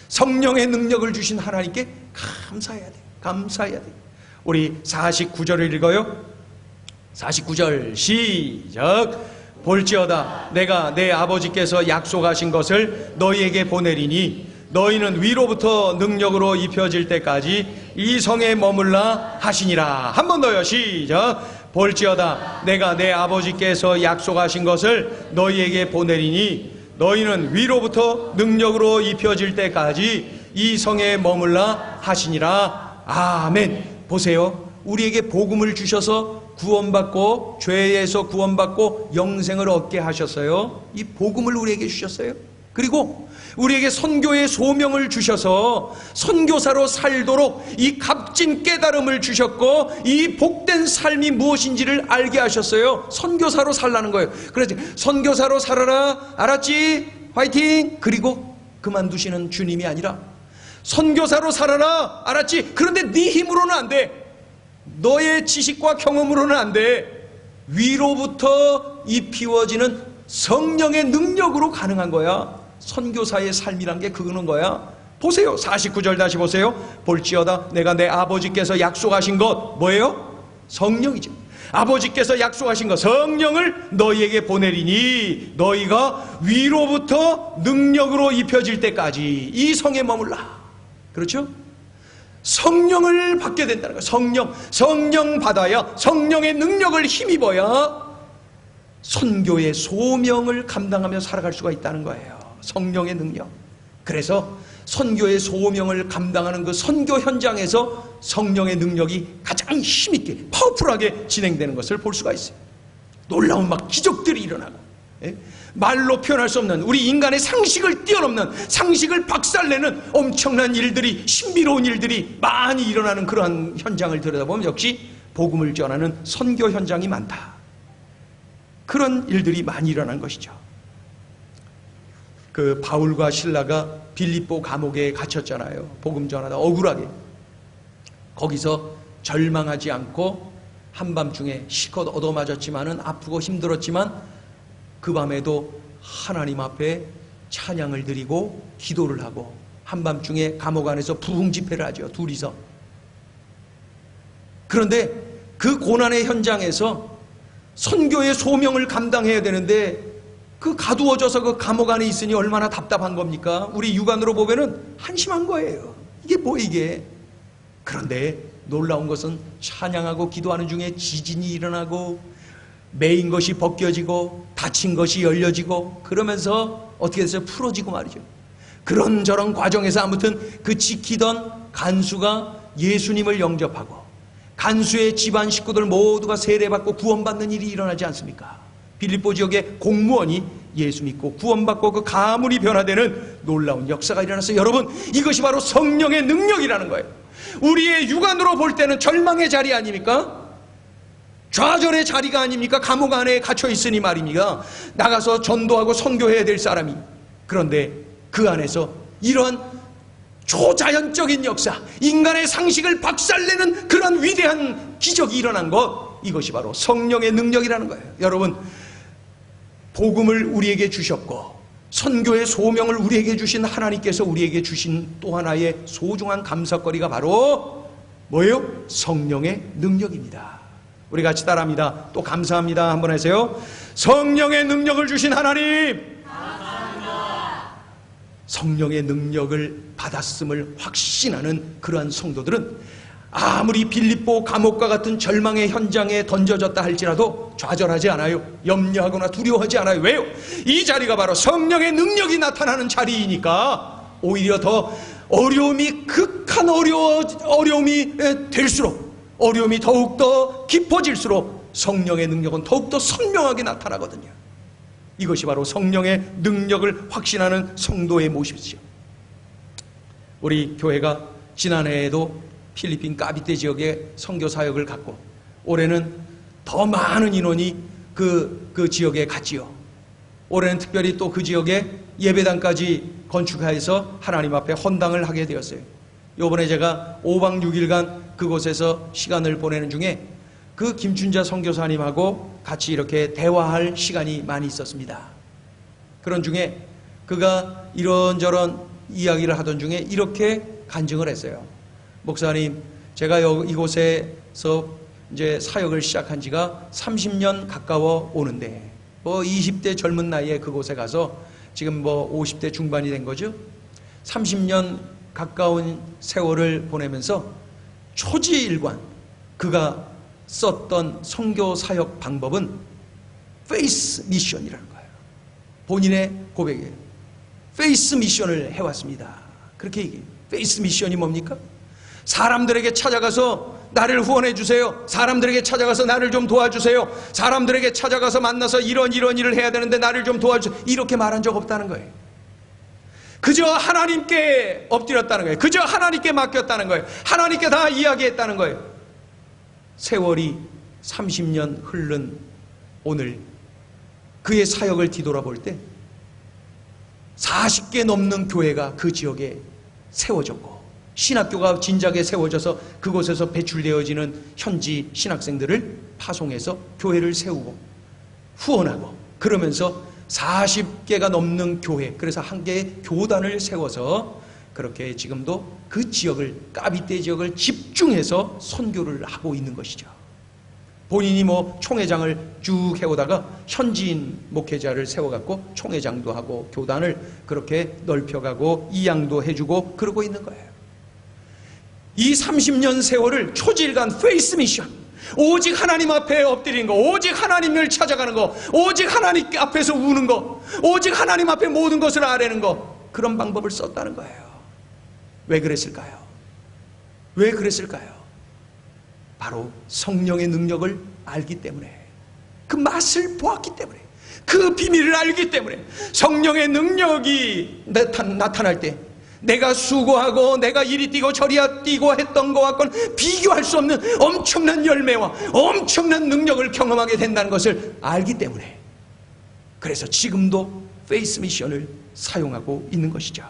성령의 능력을 주신 하나님께 감사해야 돼요. 감사해야 돼요. 우리 49절을 읽어요. 49절 시작. 볼지어다 내가 내 아버지께서 약속하신 것을 너희에게 보내리니 너희는 위로부터 능력으로 입혀질 때까지 이 성에 머물라 하시니라. 한 번 더요. 시작. 볼지어다 내가 내 아버지께서 약속하신 것을 너희에게 보내리니 너희는 위로부터 능력으로 입혀질 때까지 이 성에 머물라 하시니라. 아멘. 보세요. 우리에게 복음을 주셔서 구원받고 죄에서 구원받고 영생을 얻게 하셨어요. 이 복음을 우리에게 주셨어요. 그리고 우리에게 선교의 소명을 주셔서 선교사로 살도록 이 값진 깨달음을 주셨고 이 복된 삶이 무엇인지를 알게 하셨어요. 선교사로 살라는 거예요. 그래서 선교사로 살아라. 알았지? 화이팅! 그리고 그만두시는 주님이 아니라 선교사로 살아라. 알았지? 그런데 네 힘으로는 안 돼. 너의 지식과 경험으로는 안 돼. 위로부터 입히워지는 성령의 능력으로 가능한 거야. 선교사의 삶이란 게 그거는 거야. 보세요. 49절 다시 보세요. 볼지어다 내가 내 아버지께서 약속하신 것 뭐예요? 성령이죠. 아버지께서 약속하신 것 성령을 너희에게 보내리니 너희가 위로부터 능력으로 입혀질 때까지 이 성에 머물라. 그렇죠? 성령을 받게 된다는 거예요. 성령 받아야 성령의 능력을 힘입어야 선교의 소명을 감당하며 살아갈 수가 있다는 거예요. 성령의 능력. 그래서 선교의 소명을 감당하는 그 선교 현장에서 성령의 능력이 가장 힘있게 파워풀하게 진행되는 것을 볼 수가 있어요. 놀라운 막 기적들이 일어나고, 말로 표현할 수 없는 우리 인간의 상식을 뛰어넘는, 상식을 박살내는 엄청난 일들이, 신비로운 일들이 많이 일어나는 그러한 현장을 들여다보면 역시 복음을 전하는 선교 현장이 많다. 그런 일들이 많이 일어난 것이죠. 그 바울과 실라가 빌립보 감옥에 갇혔잖아요. 복음 전하다 억울하게. 거기서 절망하지 않고 한밤중에 실컷 얻어맞았지만은 아프고 힘들었지만 그 밤에도 하나님 앞에 찬양을 드리고 기도를 하고 한밤중에 감옥 안에서 부흥 집회를 하죠. 둘이서. 그런데 그 고난의 현장에서 선교의 소명을 감당해야 되는데 그 가두어져서 그 감옥 안에 있으니 얼마나 답답한 겁니까? 우리 육안으로 보면은 한심한 거예요. 이게 뭐 이게. 그런데 놀라운 것은 찬양하고 기도하는 중에 지진이 일어나고 매인 것이 벗겨지고 다친 것이 열려지고 그러면서 어떻게 됐어요? 풀어지고 말이죠. 그런저런 과정에서 아무튼 그 지키던 간수가 예수님을 영접하고 간수의 집안 식구들 모두가 세례받고 구원받는 일이 일어나지 않습니까? 빌립보 지역의 공무원이 예수 믿고 구원받고 그 가문이 변화되는 놀라운 역사가 일어났어요. 여러분, 이것이 바로 성령의 능력이라는 거예요. 우리의 육안으로 볼 때는 절망의 자리 아닙니까? 좌절의 자리가 아닙니까? 감옥 안에 갇혀 있으니 말입니다. 나가서 전도하고 선교해야 될 사람이. 그런데 그 안에서 이러한 초자연적인 역사, 인간의 상식을 박살내는 그런 위대한 기적이 일어난 것, 이것이 바로 성령의 능력이라는 거예요. 여러분, 복음을 우리에게 주셨고 선교의 소명을 우리에게 주신 하나님께서 우리에게 주신 또 하나의 소중한 감사거리가 바로 뭐예요? 성령의 능력입니다. 우리 같이 따라합니다. 또 감사합니다 한번 하세요. 성령의 능력을 주신 하나님, 성령의 능력을 받았음을 확신하는 그러한 성도들은 아무리 빌립보 감옥과 같은 절망의 현장에 던져졌다 할지라도 좌절하지 않아요. 염려하거나 두려워하지 않아요. 왜요? 이 자리가 바로 성령의 능력이 나타나는 자리이니까 오히려 더 어려움이 극한 어려움이 될수록, 어려움이 더욱더 깊어질수록 성령의 능력은 더욱더 선명하게 나타나거든요. 이것이 바로 성령의 능력을 확신하는 성도의 모습이죠. 우리 교회가 지난해에도 필리핀 까비떼 지역에 선교 사역을 갖고 올해는 더 많은 인원이 그 지역에 갔지요. 올해는 특별히 또 그 지역에 예배당까지 건축해서 하나님 앞에 헌당을 하게 되었어요. 요번에 제가 5박 6일간 그곳에서 시간을 보내는 중에 그 김춘자 선교사님하고 같이 이렇게 대화할 시간이 많이 있었습니다. 그런 중에 그가 이런저런 이야기를 하던 중에 이렇게 간증을 했어요. 목사님, 제가 이곳에서 이제 사역을 시작한 지가 30년 가까워 오는데 20대 젊은 나이에 그곳에 가서 지금 50대 중반이 된 거죠. 30년 가까운 세월을 보내면서 초지일관, 그가 썼던 선교 사역 방법은 페이스 미션이라는 거예요. 본인의 고백이에요. 페이스 미션을 해왔습니다. 그렇게 얘기해요. 페이스 미션이 뭡니까? 사람들에게 찾아가서 나를 후원해 주세요. 사람들에게 찾아가서 나를 좀 도와주세요. 사람들에게 찾아가서 만나서 이런 일을 해야 되는데 나를 좀 도와주세요. 이렇게 말한 적 없다는 거예요. 그저 하나님께 엎드렸다는 거예요. 그저 하나님께 맡겼다는 거예요. 하나님께 다 이야기했다는 거예요. 세월이 30년 흐른 오늘 그의 사역을 뒤돌아볼 때 40개 넘는 교회가 그 지역에 세워졌고 신학교가 진작에 세워져서 그곳에서 배출되어지는 현지 신학생들을 파송해서 교회를 세우고 후원하고 그러면서 40개가 넘는 교회, 그래서 한 개의 교단을 세워서 그렇게 지금도 그 지역을, 까비떼 지역을 집중해서 선교를 하고 있는 것이죠. 본인이 총회장을 쭉 해오다가 현지인 목회자를 세워갖고 총회장도 하고 교단을 그렇게 넓혀가고 이양도 해주고 그러고 있는 거예요. 이 30년 세월을 초질간 페이스 미션, 오직 하나님 앞에 엎드리는 거, 오직 하나님을 찾아가는 거, 오직 하나님 앞에서 우는 거, 오직 하나님 앞에 모든 것을 아뢰는 거, 그런 방법을 썼다는 거예요. 왜 그랬을까요? 왜 그랬을까요? 바로 성령의 능력을 알기 때문에, 그 맛을 보았기 때문에, 그 비밀을 알기 때문에. 성령의 능력이 나타날 때 내가 수고하고 내가 이리 뛰고 저리 뛰고 했던 것과는 비교할 수 없는 엄청난 열매와 엄청난 능력을 경험하게 된다는 것을 알기 때문에, 그래서 지금도 페이스 미션을 사용하고 있는 것이죠.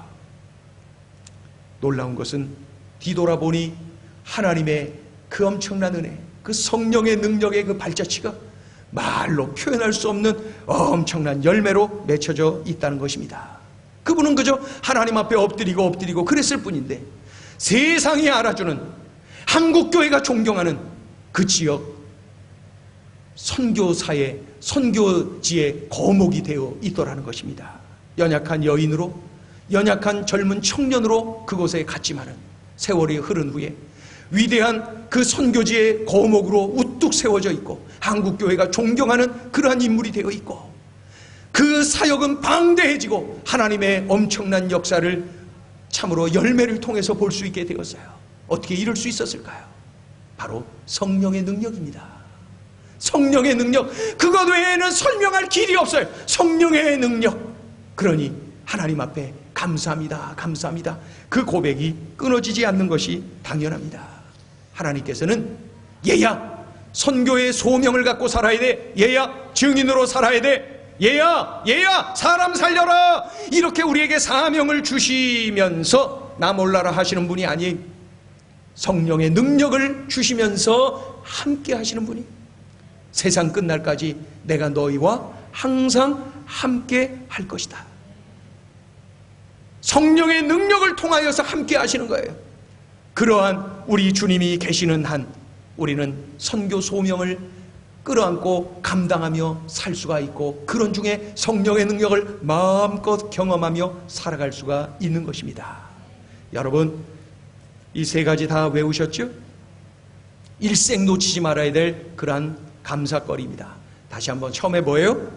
놀라운 것은 뒤돌아보니 하나님의 그 엄청난 은혜, 그 성령의 능력의 그 발자취가 말로 표현할 수 없는 엄청난 열매로 맺혀져 있다는 것입니다. 그분은 그저 하나님 앞에 엎드리고 그랬을 뿐인데 세상이 알아주는, 한국교회가 존경하는 그 지역 선교사의, 선교지의 거목이 되어 있더라는 것입니다. 연약한 여인으로, 연약한 젊은 청년으로 그곳에 갔지만은 세월이 흐른 후에 위대한 그 선교지의 거목으로 우뚝 세워져 있고 한국교회가 존경하는 그러한 인물이 되어 있고, 그 사역은 방대해지고 하나님의 엄청난 역사를 참으로 열매를 통해서 볼 수 있게 되었어요. 어떻게 이럴 수 있었을까요? 바로 성령의 능력입니다. 성령의 능력, 그것 외에는 설명할 길이 없어요. 성령의 능력. 그러니 하나님 앞에 감사합니다, 감사합니다, 그 고백이 끊어지지 않는 것이 당연합니다. 하나님께서는 얘야 선교의 소명을 갖고 살아야 돼, 얘야 증인으로 살아야 돼, 얘야 사람 살려라, 이렇게 우리에게 사명을 주시면서 나 몰라라 하시는 분이 아니에요. 성령의 능력을 주시면서 함께 하시는 분이, 세상 끝날까지 내가 너희와 항상 함께 할 것이다. 성령의 능력을 통하여서 함께 하시는 거예요. 그러한 우리 주님이 계시는 한 우리는 선교 소명을 끌어안고 감당하며 살 수가 있고, 그런 중에 성령의 능력을 마음껏 경험하며 살아갈 수가 있는 것입니다. 여러분, 이 세 가지 다 외우셨죠? 일생 놓치지 말아야 될 그러한 감사거리입니다. 다시 한번, 처음에 뭐예요?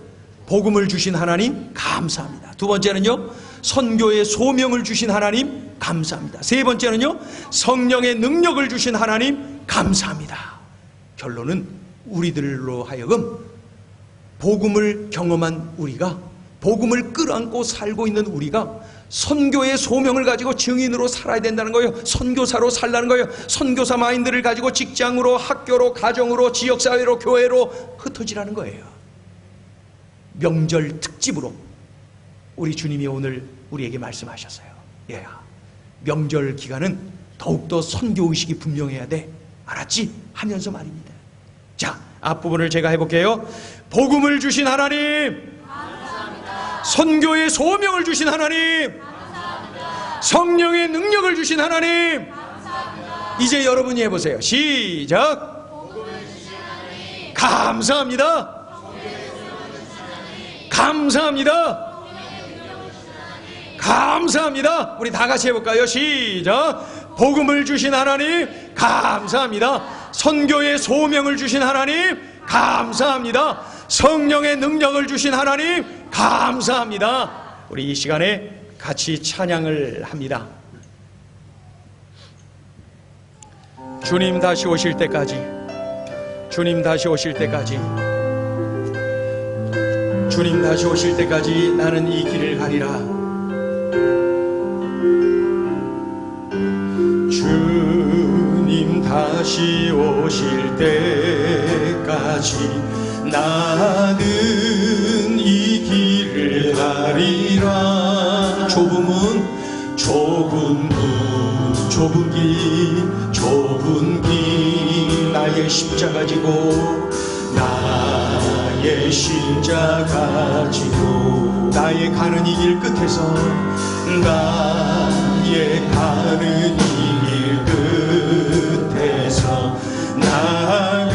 복음을 주신 하나님 감사합니다. 두 번째는요, 선교의 소명을 주신 하나님 감사합니다. 세 번째는요, 성령의 능력을 주신 하나님 감사합니다. 결론은 우리들로 하여금 복음을 경험한 우리가, 복음을 끌어안고 살고 있는 우리가 선교의 소명을 가지고 증인으로 살아야 된다는 거예요. 선교사로 살라는 거예요. 선교사 마인드를 가지고 직장으로, 학교로, 가정으로, 지역사회로, 교회로 흩어지라는 거예요. 명절 특집으로 우리 주님이 오늘 우리에게 말씀하셨어요. 얘야, 명절 기간은 더욱더 선교의식이 분명해야 돼. 알았지? 하면서 말입니다. 자, 앞부분을 제가 해볼게요. 복음을 주신 하나님 감사합니다. 선교의 소명을 주신 하나님 감사합니다. 성령의 능력을 주신 하나님 감사합니다. 이제 여러분이 해보세요. 시작. 복음을 주신 하나님 감사합니다. 감사합니다. 감사합니다. 우리 다 같이 해볼까요? 시작. 복음을 주신 하나님 감사합니다. 선교의 소명을 주신 하나님 감사합니다. 성령의 능력을 주신 하나님 감사합니다. 우리 이 시간에 같이 찬양을 합니다. 주님 다시 오실 때까지, 주님 다시 오실 때까지, 주님 다시 오실 때까지 나는 이 길을 가리라. 주님 다시 오실 때까지 나는 이 길을 가리라. 좁은 길 나의 십자가 지고, 나의 십자가 지고, 나의 가는 이 길 끝에서, 나의 가는 이 길 끝에서 나는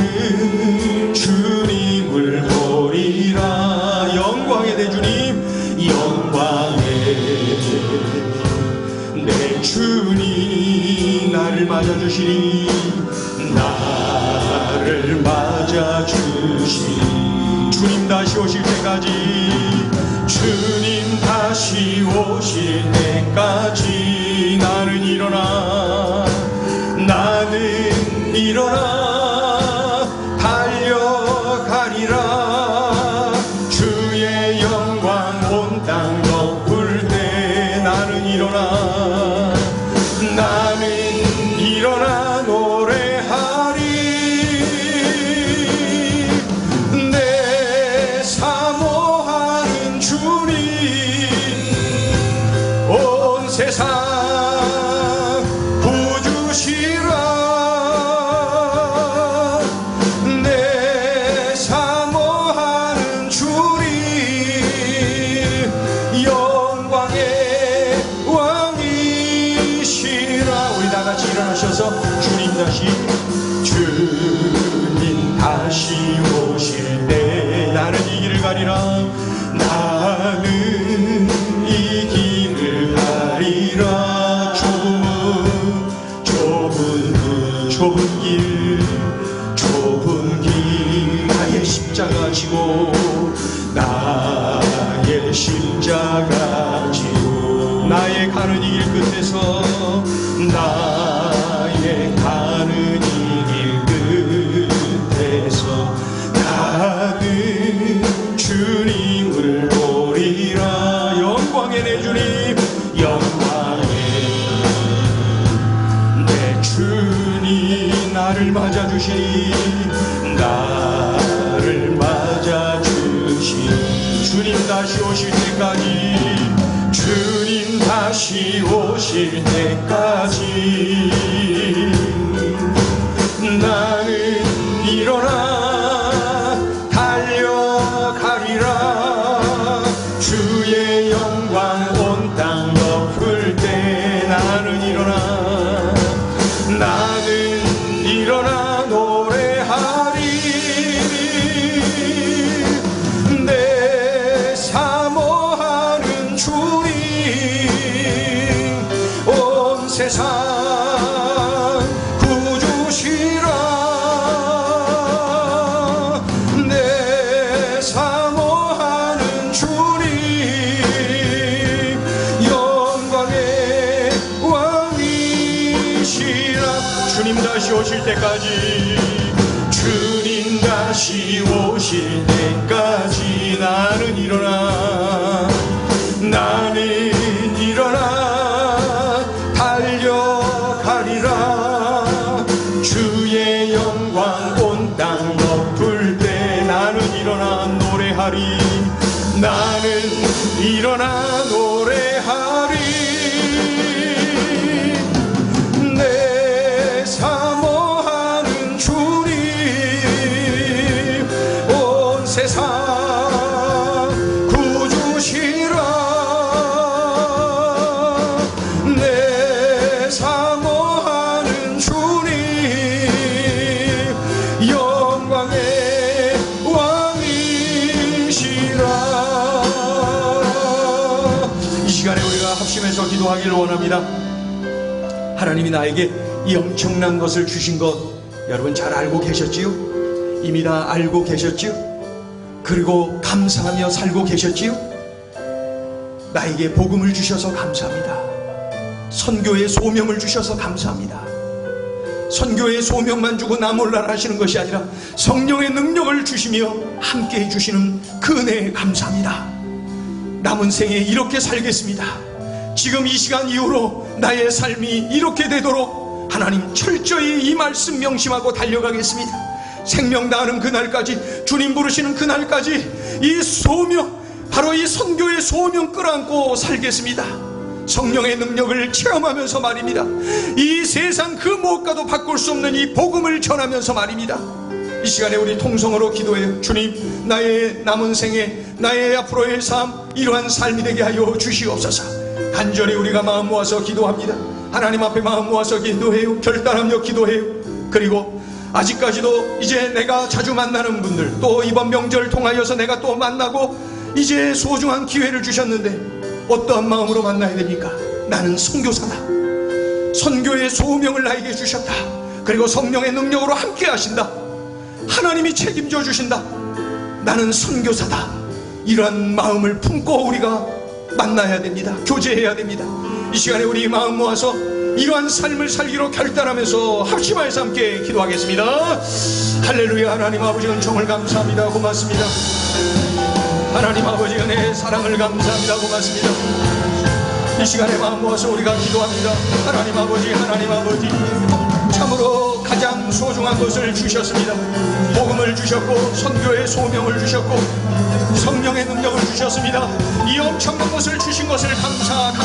주님을 보리라. 영광의 내 주님, 영광의 내 주님 나를 맞아주시니, 나를 맞아주시니. 주님 다시 오실 때까지, 주님 다시 오실 때까지 나는 일어나, 나는 일어나 달려가리라. 주의 영광 온 땅 덮을 때 나는 일어나, 나는 일어나 노래하리. 내 사모하는 주님, 온 세상 구주시라. 내 사모하는 주님, 영광의 왕이시라. 우리 다같이 일어나셔서 주님 다시 오실 때 나는 이 길을 가리라. 나는 이 길을 가리라. 좁은 길 나의 십자가 지고, 나의 십자가 지고, 나의 가는 이 길 끝에서, 나의 가는 이 길 끝에서 나는 주님을 보리라. 영광의 내 주님, 영광의 내 주님 나를 맞아주시니, 나를 맞아주시니. 주님 다시 오실 때까지, 주님 다시 오실 때까지 나는 일어나 달려가리라. 주의 영광 온 땅 덮을 때 나는 일어나, 나는 일어나 노래하리. 오실 때까지, 주님 다시 오실 때까지 나는 일어나, 나는 일어나 달려가리라. 주의 영광 온 땅 덮을 때 나는 일어나 노래하리, 나는 일어나 노래하리. 내 사모하는 주님, 온 세상 구주시라. 내 사모하는 주님, 영광의 왕이시라. 이 시간에 우리가 합심해서 기도하기를 원합니다. 하나님이 나에게 이 엄청난 것을 주신 것 여러분 잘 알고 계셨지요? 이미 다 알고 계셨지요? 그리고 감사하며 살고 계셨지요? 나에게 복음을 주셔서 감사합니다. 선교의 소명을 주셔서 감사합니다. 선교의 소명만 주고 나 몰라라 하시는 것이 아니라 성령의 능력을 주시며 함께 해주시는 그 은혜에 감사합니다. 남은 생에 이렇게 살겠습니다. 지금 이 시간 이후로 나의 삶이 이렇게 되도록 하나님 철저히 이 말씀 명심하고 달려가겠습니다. 생명 다하는 그날까지, 주님 부르시는 그날까지 이 소명, 바로 이 선교의 소명 끌어안고 살겠습니다. 성령의 능력을 체험하면서 말입니다. 이 세상 그 무엇과도 바꿀 수 없는 이 복음을 전하면서 말입니다. 이 시간에 우리 통성으로 기도해요. 주님, 나의 남은 생에, 나의 앞으로의 삶, 이러한 삶이 되게 하여 주시옵소서. 간절히 우리가 마음 모아서 기도합니다. 하나님 앞에 마음 모아서 기도해요. 결단하며 기도해요. 그리고 아직까지도 이제 내가 자주 만나는 분들, 또 이번 명절 통하여서 내가 또 만나고 이제 소중한 기회를 주셨는데 어떠한 마음으로 만나야 됩니까? 나는 선교사다. 선교의 소명을 나에게 주셨다. 그리고 성령의 능력으로 함께 하신다. 하나님이 책임져 주신다. 나는 선교사다. 이러한 마음을 품고 우리가 만나야 됩니다. 교제해야 됩니다. 이 시간에 우리 마음 모아서 이러한 삶을 살기로 결단하면서 합심하여서 함께 기도하겠습니다. 할렐루야. 하나님 아버지 은총을 감사합니다. 고맙습니다. 하나님 아버지 은혜의 사랑을 감사합니다. 고맙습니다. 이 시간에 마음 모아서 우리가 기도합니다. 하나님 아버지, 하나님 아버지, 참으로 가장 소중한 것을 주셨습니다. 복음을 주셨고 선교의 소명을 주셨고 성령의 능력을 주셨습니다. 이 엄청난 것을 주신 것을 감사하며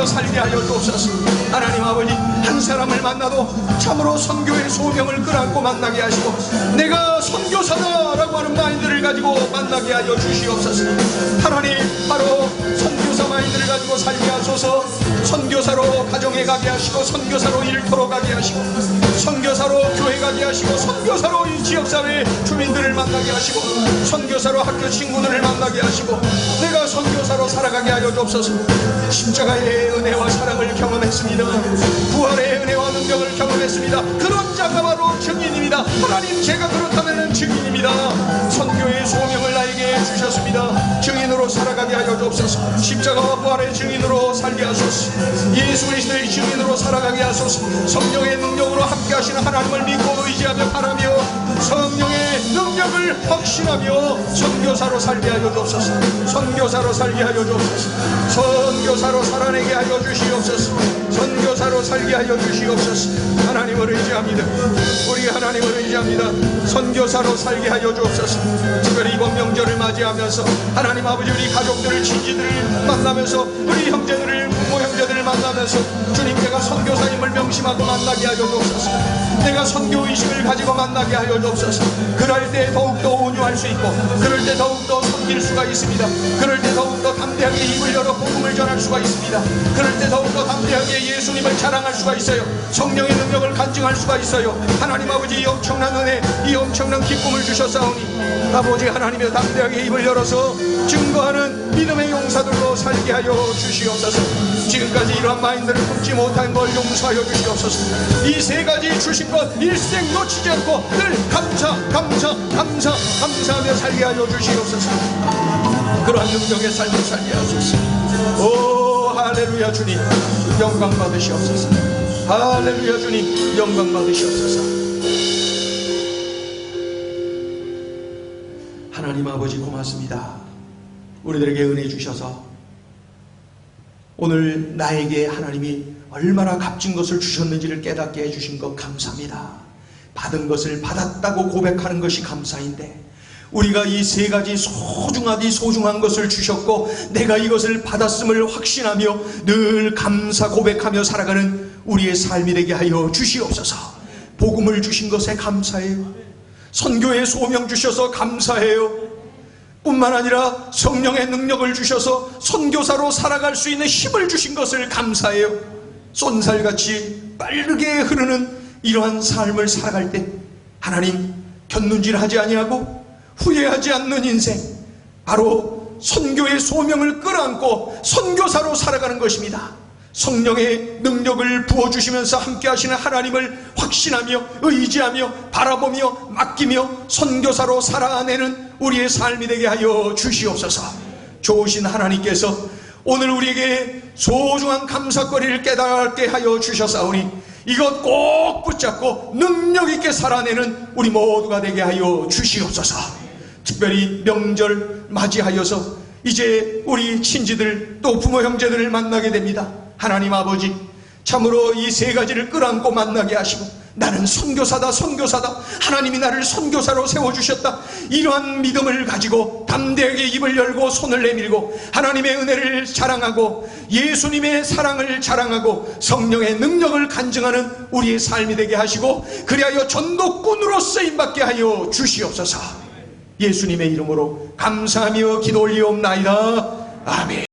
살게 하여 주옵소서. 하나님 아버지, 한 사람을 만나도 참으로 선교의 소명을 끌어안고 만나게 하시고 내가 선교사다라고 하는 마인드를 가지고 만나게 하여 주시옵소서. 하나님, 바로 선교사 마인드를 가지고 살게 하소서. 선교사로 가정에 가게 하시고 선교사로 일터로 가게 하시고 선교사로 교회 가게 하시고 선교사로 이 지역사회 주민들을 만나게 하시고 선교사로 학교 친구들을 만나게 하시고 내가 선교사로 살아가게 하여 주옵소서. 십자가의 은혜와 사랑을 경험했습니다. 부활의 은혜와 능력을 경험했습니다. 그런 자가 바로 증인입니다. 하나님, 제가 그렇다면 증인입니다. 선교의 소명을 나에게 주셨습니다. 증인으로 살아가게 하여 주옵소서. 십자가와 부활의 증인으로 살게 하소서. 예수 그리스도의 증인으로 살아가게 하소서. 성령의 능력으로 함께 하시는 하나님을 믿고 의지하며 바라며 성령의 능력을 확신하며 선교사로 살게 하여 주옵소서. 선교사로 살게 하여 주옵소서. 선교사로 살아내게 하여 주시옵소서. 선교사로 살게 하여 주시옵소서. 하나님을 의지합니다. 우리 하나님을 의지합니다. 선교사로 살게 하여 주옵소서. 특별히 이번 명절을 맞이하면서 하나님 아버지, 우리 가족들을, 친지들을 만나면서 우리 형제들을, 부모 형제들을 만나면서 주님, 내가 선교사님을 명심하고 만나게 하여 주옵소서. 내가 선교의식을 가지고 만나게 하여 주옵소서. 그럴 때 더욱더 온유할 수 있고 그럴 때 더욱더 섬길 수가 있습니다. 그럴 때 더욱더 담대하게 입을 열어 복음을 전할 수가 있습니다. 그럴 때 더욱더 담대하게 예수님을 자랑할 수가 있어요. 성령의 능력을 간증할 수가 있어요. 하나님 아버지, 이 엄청난 은혜, 이 엄청난 기쁨을 주셨사오니 아버지 하나님의 담대하게 입을 열어서 증거하는 믿음의 용사들로 살게 하여 주시옵소서. 지금까지 이러한 마인드를 품지 못한 걸 용서하여 주시옵소서. 이 세 가지 주신 것 일생 놓치지 않고 늘 감사하며 살게 하여 주시옵소서. 그러한 능력의 삶을 살게 하소서. 오 할렐루야. 주님 영광 받으시옵소서. 할렐루야. 주님 영광 받으시옵소서. 하나님 아버지 고맙습니다. 우리들에게 은혜 주셔서 오늘 나에게 하나님이 얼마나 값진 것을 주셨는지를 깨닫게 해주신 것 감사합니다. 받은 것을 받았다고 고백하는 것이 감사인데 우리가 이 세 가지 소중한 것을 주셨고 내가 이것을 받았음을 확신하며 늘 감사 고백하며 살아가는 우리의 삶이 되게 하여 주시옵소서. 복음을 주신 것에 감사해요. 선교의 소명 주셔서 감사해요. 뿐만 아니라 성령의 능력을 주셔서 선교사로 살아갈 수 있는 힘을 주신 것을 감사해요. 쏜살같이 빠르게 흐르는 이러한 삶을 살아갈 때 하나님 곁눈질하지 아니하고 후회하지 않는 인생, 바로 선교의 소명을 끌어안고 선교사로 살아가는 것입니다. 성령의 능력을 부어주시면서 함께 하시는 하나님을 확신하며 의지하며 바라보며 맡기며 선교사로 살아내는 우리의 삶이 되게 하여 주시옵소서. 좋으신 하나님께서 오늘 우리에게 소중한 감사거리를 깨닫게 하여 주셨사오니 이것 꼭 붙잡고 능력 있게 살아내는 우리 모두가 되게 하여 주시옵소서. 특별히 명절 맞이하여서 이제 우리 친지들 또 부모 형제들을 만나게 됩니다. 하나님 아버지, 참으로 이 세 가지를 끌어안고 만나게 하시고 나는 선교사다 하나님이 나를 선교사로 세워주셨다, 이러한 믿음을 가지고 담대하게 입을 열고 손을 내밀고 하나님의 은혜를 자랑하고 예수님의 사랑을 자랑하고 성령의 능력을 간증하는 우리의 삶이 되게 하시고 그리하여 전도꾼으로 쓰임받게 하여 주시옵소서. 예수님의 이름으로 감사하며 기도 올리옵나이다. 아멘.